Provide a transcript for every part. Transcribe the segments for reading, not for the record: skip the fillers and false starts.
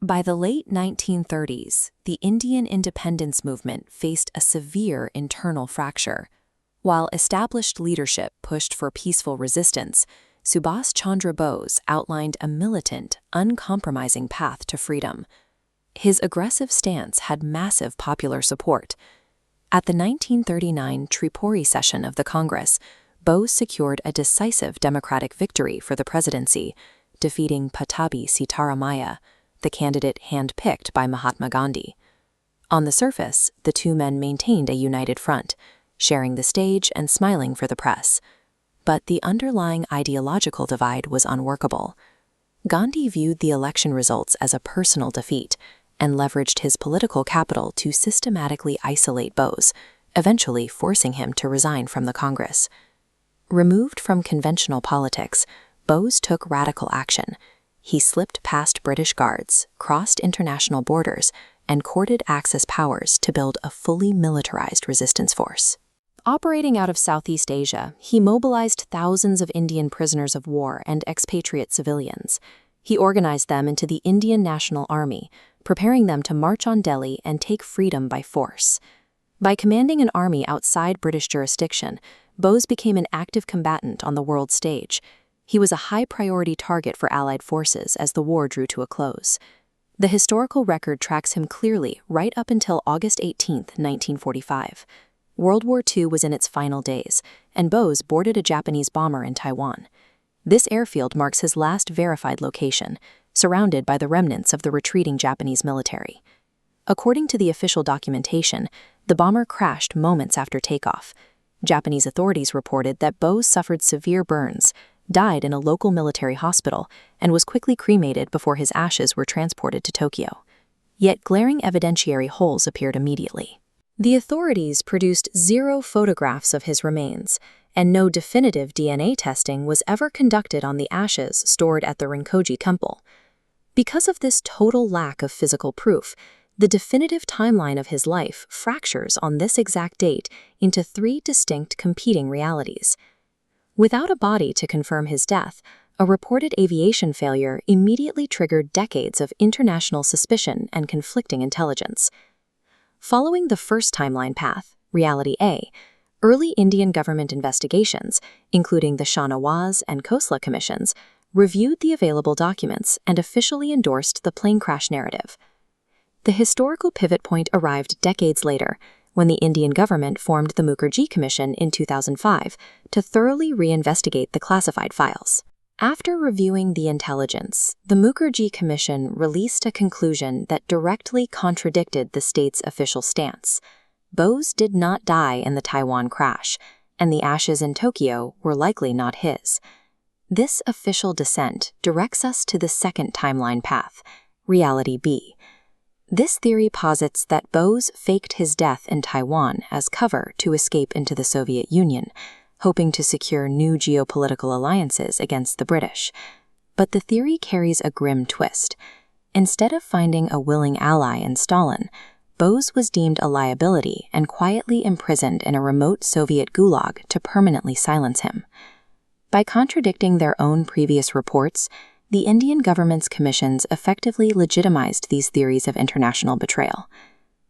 By the late 1930s, the Indian independence movement faced a severe internal fracture. While established leadership pushed for peaceful resistance, Subhash Chandra Bose outlined a militant, uncompromising path to freedom. His aggressive stance had massive popular support. At the 1939 Tripuri session of the Congress, Bose secured a decisive democratic victory for the presidency, defeating Pattabhi Sitaramaiah, the candidate hand-picked by Mahatma Gandhi. On the surface, the two men maintained a united front, sharing the stage and smiling for the press. But the underlying ideological divide was unworkable. Gandhi viewed the election results as a personal defeat and leveraged his political capital to systematically isolate Bose, eventually forcing him to resign from the Congress. Removed from conventional politics, Bose took radical action. He slipped past British guards, crossed international borders, and courted Axis powers to build a fully militarized resistance force. Operating out of Southeast Asia, he mobilized thousands of Indian prisoners of war and expatriate civilians. He organized them into the Indian National Army, preparing them to march on Delhi and take freedom by force. By commanding an army outside British jurisdiction, Bose became an active combatant on the world stage. He was a high-priority target for Allied forces as the war drew to a close. The historical record tracks him clearly right up until August 18, 1945. World War II was in its final days, and Bose boarded a Japanese bomber in Taiwan. This airfield marks his last verified location, surrounded by the remnants of the retreating Japanese military. According to the official documentation, the bomber crashed moments after takeoff. Japanese authorities reported that Bose suffered severe burns, died in a local military hospital, and was quickly cremated before his ashes were transported to Tokyo. Yet glaring evidentiary holes appeared immediately. The authorities produced 0 photographs of his remains, and no definitive DNA testing was ever conducted on the ashes stored at the Rinpoche temple. Because of this total lack of physical proof, the definitive timeline of his life fractures on this exact date into 3 distinct competing realities. Without a body to confirm his death, a reported aviation failure immediately triggered decades of international suspicion and conflicting intelligence. Following the first timeline path, Reality A, early Indian government investigations, including the Shah Nawaz and Khosla commissions, reviewed the available documents and officially endorsed the plane crash narrative. The historical pivot point arrived decades later, when the Indian government formed the Mukherjee Commission in 2005 to thoroughly reinvestigate the classified files. After reviewing the intelligence, the Mukherjee Commission released a conclusion that directly contradicted the state's official stance. Bose did not die in the Taiwan crash, and the ashes in Tokyo were likely not his. This official dissent directs us to the second timeline path, Reality B. This theory posits that Bose faked his death in Taiwan as cover to escape into the Soviet Union, hoping to secure new geopolitical alliances against the British. But the theory carries a grim twist. Instead of finding a willing ally in Stalin, Bose was deemed a liability and quietly imprisoned in a remote Soviet gulag to permanently silence him. By contradicting their own previous reports, the Indian government's commissions effectively legitimized these theories of international betrayal.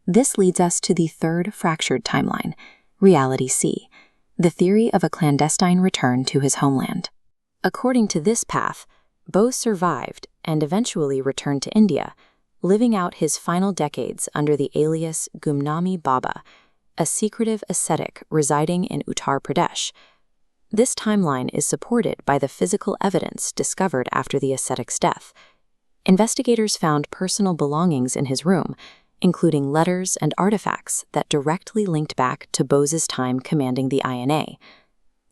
This leads us to the third fractured timeline, Reality C, the theory of a clandestine return to his homeland. According to this path, Bose survived and eventually returned to India, living out his final decades under the alias Gumnami Baba, a secretive ascetic residing in Uttar Pradesh. This timeline is supported by the physical evidence discovered after the ascetic's death. Investigators found personal belongings in his room, including letters and artifacts that directly linked back to Bose's time commanding the INA.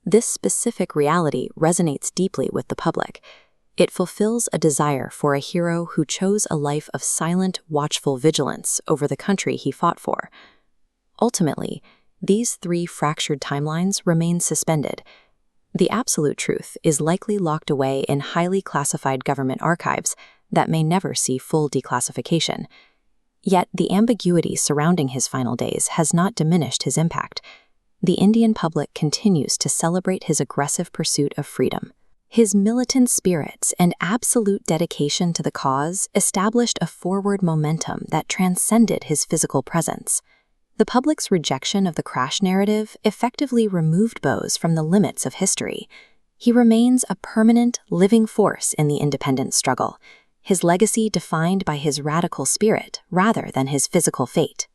This specific reality resonates deeply with the public. It fulfills a desire for a hero who chose a life of silent, watchful vigilance over the country he fought for. Ultimately, these 3 fractured timelines remain suspended. The absolute truth is likely locked away in highly classified government archives that may never see full declassification. Yet the ambiguity surrounding his final days has not diminished his impact. The Indian public continues to celebrate his aggressive pursuit of freedom. His militant spirits and absolute dedication to the cause established a forward momentum that transcended his physical presence. The public's rejection of the crash narrative effectively removed Bose from the limits of history. He remains a permanent, living force in the independence struggle, his legacy defined by his radical spirit rather than his physical fate.